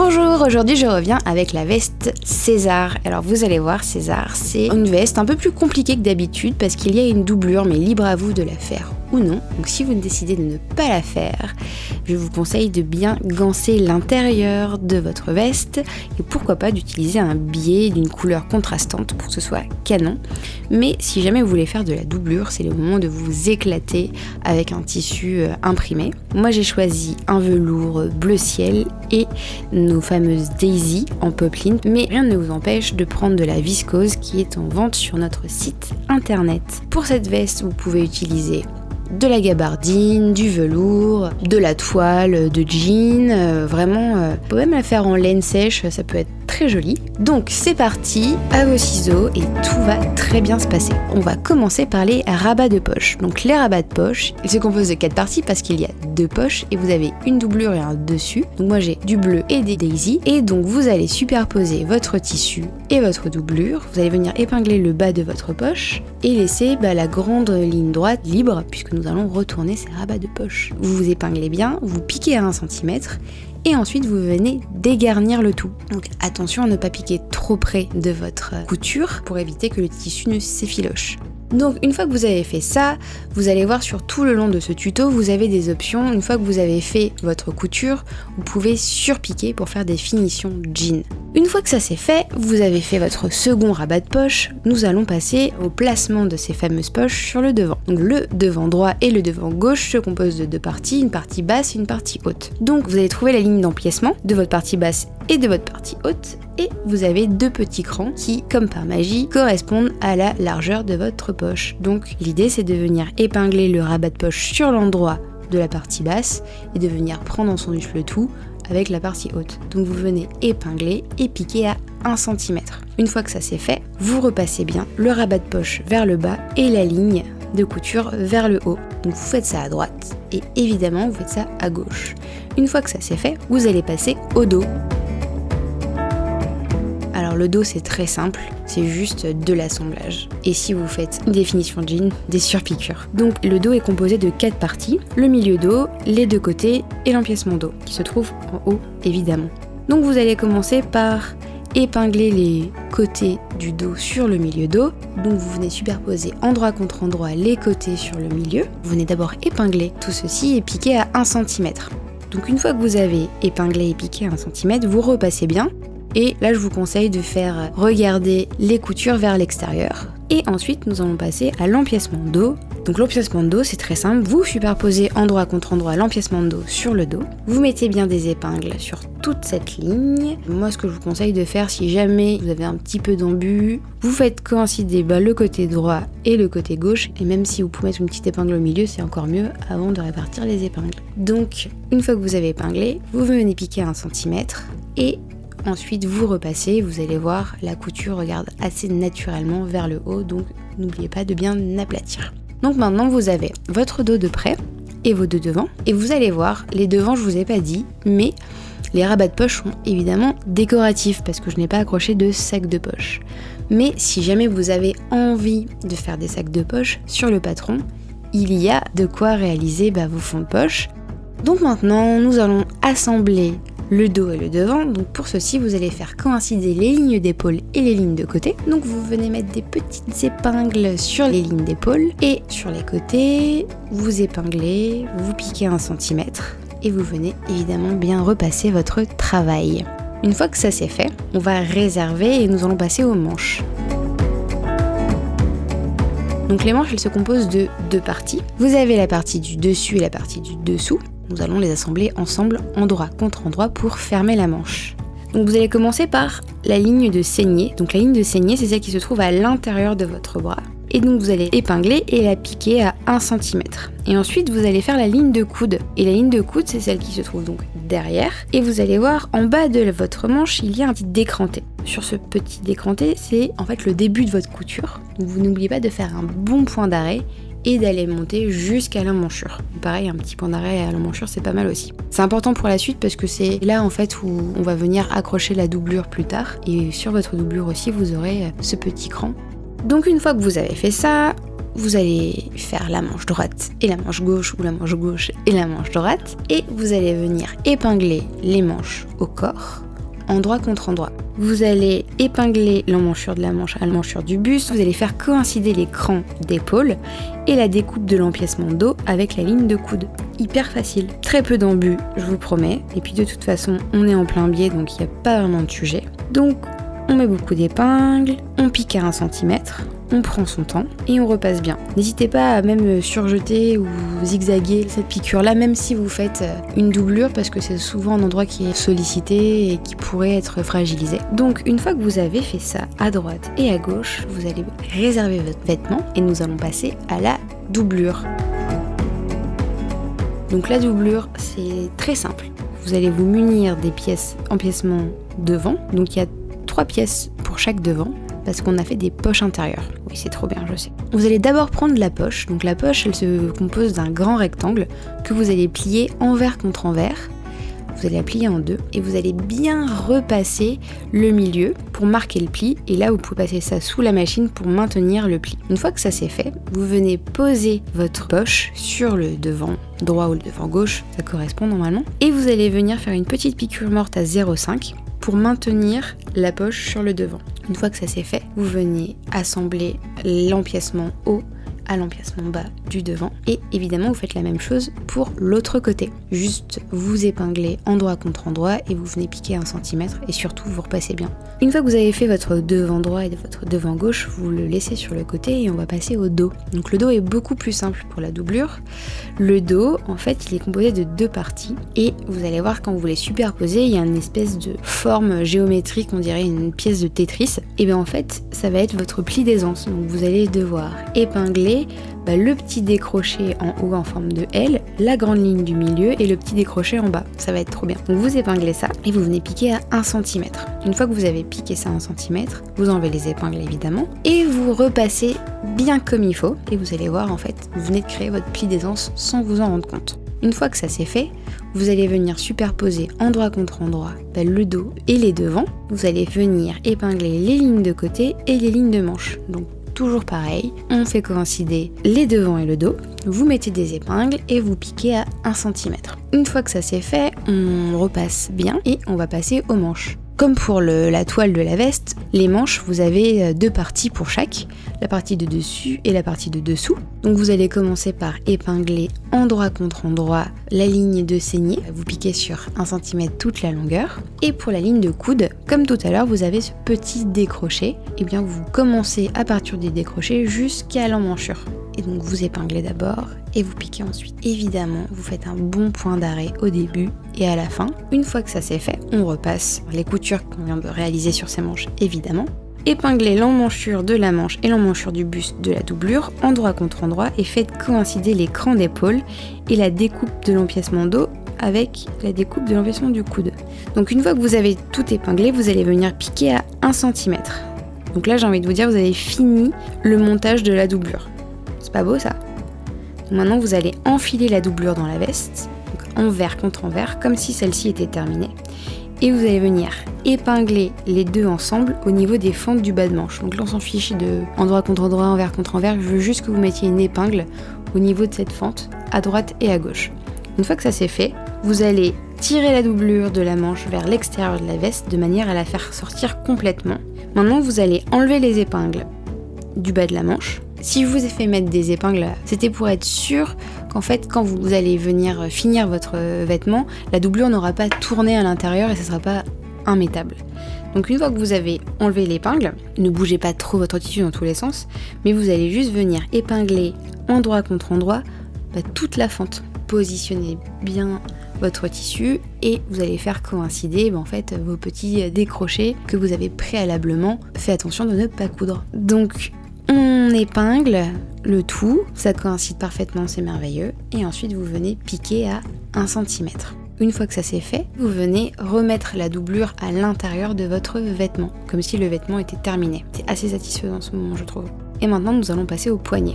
Bonjour, aujourd'hui je reviens avec la veste César. Alors vous allez voir, César, c'est une veste un peu plus compliquée que d'habitude parce qu'il y a une doublure, mais libre à vous de la faire ou non. Donc si vous décidez de ne pas la faire, je vous conseille de bien ganser l'intérieur de votre veste et pourquoi pas d'utiliser un biais d'une couleur contrastante pour que ce soit canon. Mais si jamais vous voulez faire de la doublure, c'est le moment de vous éclater avec un tissu imprimé. Moi j'ai choisi un velours bleu ciel et nos fameuses Daisy en popeline, mais rien ne vous empêche de prendre de la viscose qui est en vente sur notre site internet. Pour cette veste, vous pouvez utiliser de la gabardine, du velours, de la toile, de jean, vous pouvez même la faire en laine sèche, ça peut être très joli. Donc c'est parti, à vos ciseaux et tout va très bien se passer. On va commencer par les rabats de poche. Donc les rabats de poche, ils se composent de 4 parties parce qu'il y a 2 poches et vous avez une doublure et un dessus. Donc moi j'ai du bleu et des daisy et donc vous allez superposer votre tissu et votre doublure. Vous allez venir épingler le bas de votre poche et laisser la grande ligne droite libre puisque nous allons retourner ces rabats de poche. Vous vous épinglez bien, vous piquez à 1 cm et ensuite vous venez dégarnir le tout. Donc attention à ne pas piquer trop près de votre couture pour éviter que le tissu ne s'effiloche. Donc une fois que vous avez fait ça, vous allez voir sur tout le long de ce tuto, vous avez des options. Une fois que vous avez fait votre couture, vous pouvez surpiquer pour faire des finitions jean. Une fois que ça c'est fait, vous avez fait votre second rabat de poche, nous allons passer au placement de ces fameuses poches sur le devant. Donc le devant droit et le devant gauche se composent de 2 parties, une partie basse et une partie haute. Donc vous allez trouver la ligne d'empiècement de votre partie basse et de votre partie haute et vous avez 2 petits crans qui, comme par magie, correspondent à la largeur de votre poche. Donc l'idée c'est de venir épingler le rabat de poche sur l'endroit de la partie basse et de venir prendre en sandwich le tout avec la partie haute. Donc vous venez épingler et piquer à 1 cm. Une fois que ça c'est fait, vous repassez bien le rabat de poche vers le bas et la ligne de couture vers le haut. Donc vous faites ça à droite et évidemment vous faites ça à gauche. Une fois que ça c'est fait, vous allez passer au dos. Alors le dos c'est très simple, c'est juste de l'assemblage. Et si vous faites une définition jean, des surpiqûres. Donc le dos est composé de 4 parties, le milieu dos, les 2 côtés et l'empiècement dos, qui se trouve en haut évidemment. Donc vous allez commencer par épingler les côtés du dos sur le milieu dos. Donc vous venez superposer endroit contre endroit les côtés sur le milieu. Vous venez d'abord épingler tout ceci et piquer à 1 cm. Donc une fois que vous avez épinglé et piqué à 1 cm, vous repassez bien. Et là, je vous conseille de faire regarder les coutures vers l'extérieur. Et ensuite, nous allons passer à l'empiècement dos. Donc l'empiècement de dos, c'est très simple. Vous superposez endroit contre endroit l'empiècement de dos sur le dos. Vous mettez bien des épingles sur toute cette ligne. Moi, ce que je vous conseille de faire, si jamais vous avez un petit peu d'embu, vous faites coïncider le côté droit et le côté gauche. Et même si vous pouvez mettre une petite épingle au milieu, c'est encore mieux avant de répartir les épingles. Donc, une fois que vous avez épinglé, vous venez piquer à 1 cm et ensuite, vous repassez, vous allez voir, la couture regarde assez naturellement vers le haut, donc n'oubliez pas de bien aplatir. Donc maintenant, vous avez votre dos de près et vos 2 devants, et vous allez voir, les devants, je vous ai pas dit, mais les rabats de poche sont évidemment décoratifs parce que je n'ai pas accroché de sac de poche. Mais si jamais vous avez envie de faire des sacs de poche, sur le patron, il y a de quoi réaliser vos fonds de poche. Donc maintenant, nous allons assembler le dos et le devant. Donc pour ceci, vous allez faire coïncider les lignes d'épaule et les lignes de côté. Donc vous venez mettre des petites épingles sur les lignes d'épaule et sur les côtés, vous épinglez, vous piquez 1 cm et vous venez évidemment bien repasser votre travail. Une fois que ça c'est fait, on va réserver et nous allons passer aux manches. Donc les manches, elles se composent de 2 parties. Vous avez la partie du dessus et la partie du dessous. Nous allons les assembler ensemble endroit contre endroit pour fermer la manche. Donc vous allez commencer par la ligne de saignée. Donc la ligne de saignée, c'est celle qui se trouve à l'intérieur de votre bras. Et donc vous allez épingler et la piquer à 1 cm. Et ensuite vous allez faire la ligne de coude. Et la ligne de coude, c'est celle qui se trouve donc derrière. Et vous allez voir en bas de votre manche, il y a un petit décranté. Sur ce petit décranté, c'est en fait le début de votre couture. Donc vous n'oubliez pas de faire un bon point d'arrêt et d'aller monter jusqu'à l'emmanchure. Pareil, un petit point d'arrêt à l'emmanchure, c'est pas mal aussi. C'est important pour la suite parce que c'est là en fait où on va venir accrocher la doublure plus tard. Et sur votre doublure aussi, vous aurez ce petit cran. Donc une fois que vous avez fait ça, vous allez faire la manche droite et la manche gauche ou la manche gauche et la manche droite et vous allez venir épingler les manches au corps endroit contre endroit. Vous allez épingler l'emmanchure de la manche à l'emmanchure du buste, vous allez faire coïncider les crans d'épaule et la découpe de l'empiècement dos avec la ligne de coude. Hyper facile, très peu d'embus, je vous promets. Et puis de toute façon, on est en plein biais, donc il n'y a pas vraiment de sujet. Donc on met beaucoup d'épingles, on pique à 1 cm, on prend son temps et on repasse bien. N'hésitez pas à même surjeter ou zigzaguer cette piqûre-là, même si vous faites une doublure, parce que c'est souvent un endroit qui est sollicité et qui pourrait être fragilisé. Donc une fois que vous avez fait ça à droite et à gauche, vous allez réserver votre vêtement et nous allons passer à la doublure. Donc la doublure, c'est très simple. Vous allez vous munir des pièces empiècement devant, donc il y a 3 pièces pour chaque devant, parce qu'on a fait des poches intérieures. Oui, c'est trop bien, je sais. Vous allez d'abord prendre la poche. Donc la poche, elle se compose d'un grand rectangle que vous allez plier envers contre envers. Vous allez la plier en 2 et vous allez bien repasser le milieu pour marquer le pli. Et là, vous pouvez passer ça sous la machine pour maintenir le pli. Une fois que ça c'est fait, vous venez poser votre poche sur le devant droit ou le devant gauche, ça correspond normalement. Et vous allez venir faire une petite piqûre morte à 0,5 pour maintenir la poche sur le devant. Une fois que ça c'est fait, vous venez assembler l'empiècement haut à l'empiècement bas du devant et évidemment vous faites la même chose pour l'autre côté. Juste vous épinglez endroit contre endroit et vous venez piquer 1 cm et surtout vous repassez bien. Une fois que vous avez fait votre devant droit et votre devant gauche, vous le laissez sur le côté et on va passer au dos. Donc le dos est beaucoup plus simple pour la doublure. Le dos, en fait, il est composé de 2 parties et vous allez voir quand vous les superposez, il y a une espèce de forme géométrique, on dirait une pièce de Tetris. Et bien en fait, ça va être votre pli d'aisance. Donc vous allez devoir épingler le petit décroché en haut en forme de L, la grande ligne du milieu et le petit décroché en bas. Ça va être trop bien. Donc vous épinglez ça et vous venez piquer à 1 cm. Une fois que vous avez piqué ça à 1 cm, vous enlevez les épingles évidemment et vous repassez bien comme il faut et vous allez voir en fait, vous venez de créer votre pli d'aisance sans vous en rendre compte. Une fois que ça c'est fait, vous allez venir superposer endroit contre endroit le dos et les devants. Vous allez venir épingler les lignes de côté et les lignes de manche. Donc toujours pareil, on fait coïncider les devants et le dos, vous mettez des épingles et vous piquez à 1 cm. Une fois que ça c'est fait, on repasse bien et on va passer aux manches. Comme pour la toile de la veste, les manches, vous avez 2 parties pour chaque, la partie de dessus et la partie de dessous. Donc vous allez commencer par épingler endroit contre endroit la ligne de saignée. Vous piquez sur 1 cm toute la longueur. Et pour la ligne de coude, comme tout à l'heure, vous avez ce petit décroché. Et bien vous commencez à partir des décrochés jusqu'à l'emmanchure. Et donc vous épinglez d'abord et vous piquez ensuite. Évidemment, vous faites un bon point d'arrêt au début et à la fin. Une fois que ça c'est fait, on repasse les coutures qu'on vient de réaliser sur ces manches, évidemment. Épinglez l'emmanchure de la manche et l'emmanchure du buste de la doublure, endroit contre endroit, et faites coïncider les crans d'épaule et la découpe de l'empiècement dos avec la découpe de l'empiècement du coude. Donc une fois que vous avez tout épinglé, vous allez venir piquer à 1 cm. Donc là j'ai envie de vous dire, vous avez fini le montage de la doublure. C'est pas beau ça? Donc maintenant vous allez enfiler la doublure dans la veste, donc envers contre envers, comme si celle-ci était terminée. Et vous allez venir épingler les deux ensemble au niveau des fentes du bas de manche. Donc là on s'en fiche de endroit contre endroit, envers contre envers, je veux juste que vous mettiez une épingle au niveau de cette fente, à droite et à gauche. Une fois que ça c'est fait, vous allez tirer la doublure de la manche vers l'extérieur de la veste de manière à la faire sortir complètement. Maintenant vous allez enlever les épingles du bas de la manche. Si je vous ai fait mettre des épingles, c'était pour être sûr qu'en fait, quand vous allez venir finir votre vêtement, la doublure n'aura pas tourné à l'intérieur et ça ne sera pas immétable. Donc une fois que vous avez enlevé l'épingle, ne bougez pas trop votre tissu dans tous les sens, mais vous allez juste venir épingler endroit contre endroit toute la fente. Positionnez bien votre tissu et vous allez faire coïncider en fait, vos petits décrochés que vous avez préalablement fait attention de ne pas coudre. Donc on épingle le tout, ça coïncide parfaitement, c'est merveilleux. Et ensuite, vous venez piquer à 1 cm. Une fois que ça c'est fait, vous venez remettre la doublure à l'intérieur de votre vêtement, comme si le vêtement était terminé. C'est assez satisfaisant en ce moment, je trouve. Et maintenant, nous allons passer au poignet.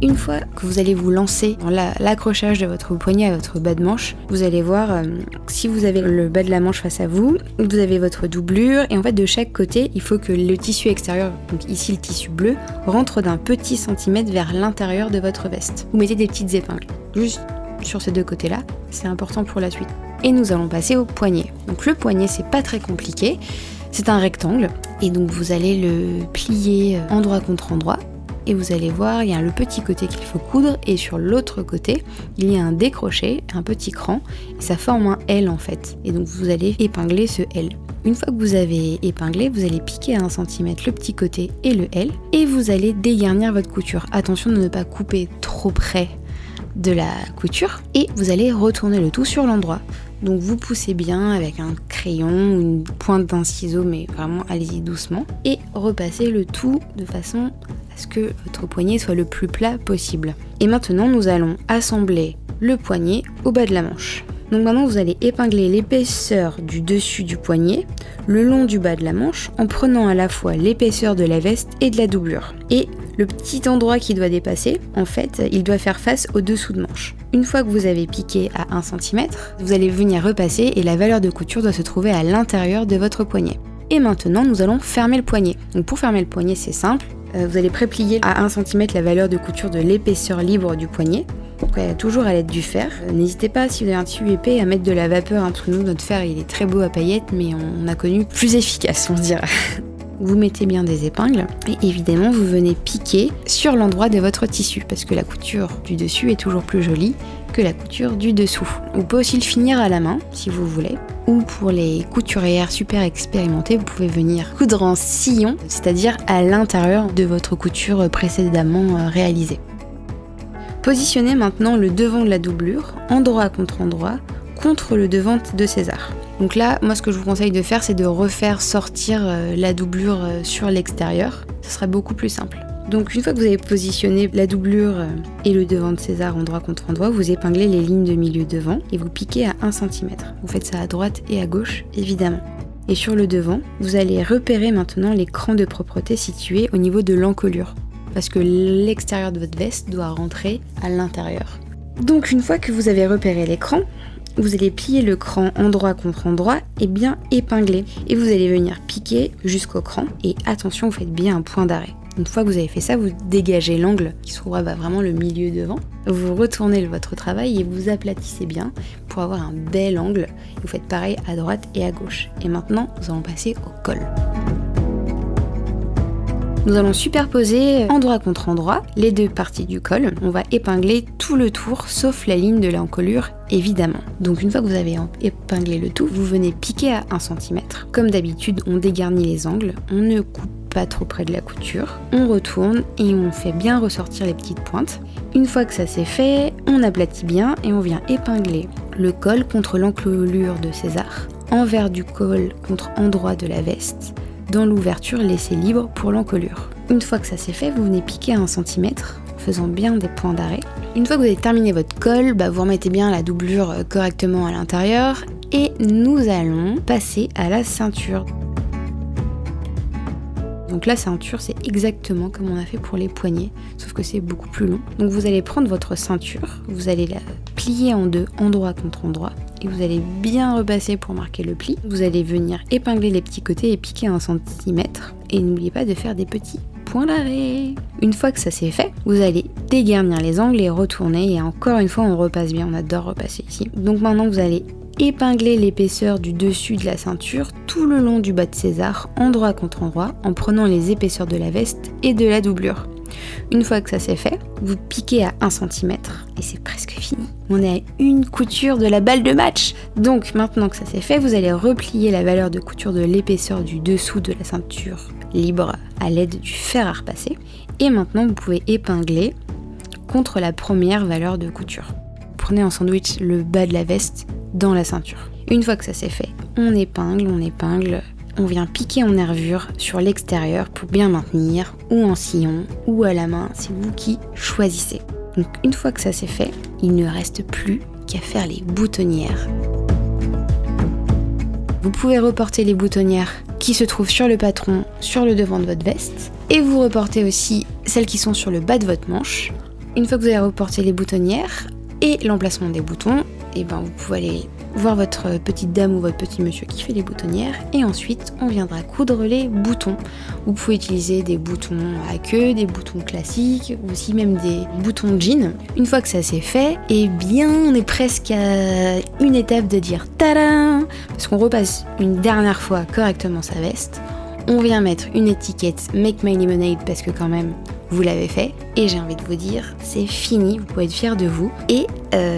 Une fois que vous allez vous lancer dans l'accrochage de votre poignet à votre bas de manche, vous allez voir si vous avez le bas de la manche face à vous, vous avez votre doublure et en fait de chaque côté, il faut que le tissu extérieur, donc ici le tissu bleu, rentre d'un petit centimètre vers l'intérieur de votre veste. Vous mettez des petites épingles, juste sur ces deux côtés-là, c'est important pour la suite. et nous allons passer au poignet. Donc le poignet, c'est pas très compliqué, c'est un rectangle et donc vous allez le plier endroit contre endroit. Et vous allez voir, il y a le petit côté qu'il faut coudre et sur l'autre côté, il y a un décroché, un petit cran et ça forme un L en fait. Et donc vous allez épingler ce L. Une fois que vous avez épinglé, vous allez piquer à 1 cm le petit côté et le L et vous allez dégarnir votre couture. Attention de ne pas couper trop près de la couture et vous allez retourner le tout sur l'endroit. Donc vous poussez bien avec un crayon ou une pointe d'un ciseau, mais vraiment allez-y doucement et repassez le tout de façon à ce que votre poignet soit le plus plat possible. Et maintenant nous allons assembler le poignet au bas de la manche. Donc maintenant vous allez épingler l'épaisseur du dessus du poignet le long du bas de la manche en prenant à la fois l'épaisseur de la veste et de la doublure. Et le petit endroit qui doit dépasser, en fait, il doit faire face au dessous de manche. Une fois que vous avez piqué à 1 cm, vous allez venir repasser et la valeur de couture doit se trouver à l'intérieur de votre poignet. Et maintenant, nous allons fermer le poignet. Donc pour fermer le poignet, c'est simple. Vous allez préplier à 1 cm la valeur de couture de l'épaisseur libre du poignet. Donc toujours à l'aide du fer. N'hésitez pas, si vous avez un tissu épais, à mettre de la vapeur. Entre nous, notre fer, il est très beau à paillettes, mais on a connu plus efficace, on dirait. Vous mettez bien des épingles et évidemment vous venez piquer sur l'endroit de votre tissu parce que la couture du dessus est toujours plus jolie que la couture du dessous. Vous pouvez aussi le finir à la main si vous voulez, ou pour les couturières super expérimentées, vous pouvez venir coudre en sillon, c'est-à-dire à l'intérieur de votre couture précédemment réalisée. Positionnez maintenant le devant de la doublure, endroit contre le devant de César. Donc là, moi ce que je vous conseille de faire, c'est de refaire sortir la doublure sur l'extérieur. Ce sera beaucoup plus simple. Donc une fois que vous avez positionné la doublure et le devant de César endroit contre endroit, vous épinglez les lignes de milieu devant et vous piquez à 1 cm. Vous faites ça à droite et à gauche, évidemment. Et sur le devant, vous allez repérer maintenant les crans de propreté situés au niveau de l'encolure. Parce que l'extérieur de votre veste doit rentrer à l'intérieur. Donc une fois que vous avez repéré les crans, vous allez plier le cran endroit contre endroit et bien épingler. Et vous allez venir piquer jusqu'au cran. Et attention, vous faites bien un point d'arrêt. Une fois que vous avez fait ça, vous dégagez l'angle qui se trouvera vraiment le milieu devant. Vous retournez votre travail et vous aplatissez bien pour avoir un bel angle. Vous faites pareil à droite et à gauche. Et maintenant, nous allons passer au col. Nous allons superposer endroit contre endroit les deux parties du col. On va épingler tout le tour, sauf la ligne de l'encolure, évidemment. Donc une fois que vous avez épinglé le tout, vous venez piquer à 1 cm. Comme d'habitude, on dégarnit les angles, on ne coupe pas trop près de la couture, on retourne et on fait bien ressortir les petites pointes. Une fois que ça c'est fait, on aplatit bien et on vient épingler le col contre l'encolure de César, envers du col contre endroit de la veste, dans l'ouverture laissée libre pour l'encolure. Une fois que ça c'est fait, vous venez piquer à 1 cm, en faisant bien des points d'arrêt. Une fois que vous avez terminé votre col, vous remettez bien la doublure correctement à l'intérieur et nous allons passer à la ceinture. Donc la ceinture, c'est exactement comme on a fait pour les poignets, sauf que c'est beaucoup plus long. Donc vous allez prendre votre ceinture, vous allez la plier en deux, endroit contre endroit, et vous allez bien repasser pour marquer le pli. Vous allez venir épingler les petits côtés et piquer 1 cm. Et n'oubliez pas de faire des petits points d'arrêt. Une fois que ça c'est fait, vous allez dégarnir les angles et retourner. Et encore une fois, on repasse bien, on adore repasser ici. Donc maintenant, vous allez épingler l'épaisseur du dessus de la ceinture tout le long du bas de César, endroit contre endroit, en prenant les épaisseurs de la veste et de la doublure. Une fois que ça c'est fait, vous piquez à 1 cm et c'est presque fini. On est à une couture de la balle de match. Donc maintenant que ça c'est fait, vous allez replier la valeur de couture de l'épaisseur du dessous de la ceinture libre à l'aide du fer à repasser. Et maintenant vous pouvez épingler contre la première valeur de couture. Prenez en sandwich le bas de la veste dans la ceinture. Une fois que ça c'est fait, on épingle, on vient piquer en nervure sur l'extérieur pour bien maintenir, ou en sillon, ou à la main, c'est vous qui choisissez. Donc une fois que ça c'est fait, il ne reste plus qu'à faire les boutonnières. Vous pouvez reporter les boutonnières qui se trouvent sur le patron, sur le devant de votre veste, et vous reportez aussi celles qui sont sur le bas de votre manche. Une fois que vous avez reporté les boutonnières et l'emplacement des boutons, vous pouvez aller voir votre petite dame ou votre petit monsieur qui fait les boutonnières, et ensuite on viendra coudre les boutons. Vous pouvez utiliser des boutons à queue, des boutons classiques, ou aussi même des boutons jean. Une fois que ça c'est fait, eh bien on est presque à une étape de dire tadam, parce qu'on repasse une dernière fois correctement sa veste. On vient mettre une étiquette Make My Lemonade parce que quand même vous l'avez fait, et j'ai envie de vous dire, c'est fini, vous pouvez être fiers de vous, et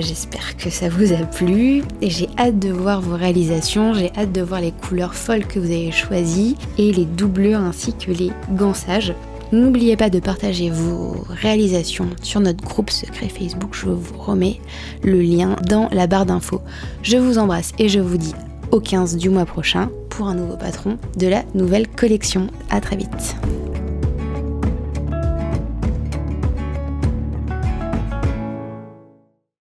j'espère que ça vous a plu, et j'ai hâte de voir vos réalisations, j'ai hâte de voir les couleurs folles que vous avez choisies, et les doublures ainsi que les gansages. N'oubliez pas de partager vos réalisations sur notre groupe secret Facebook, je vous remets le lien dans la barre d'infos. Je vous embrasse et je vous dis au 15 du mois prochain pour un nouveau patron de la nouvelle collection. À très vite.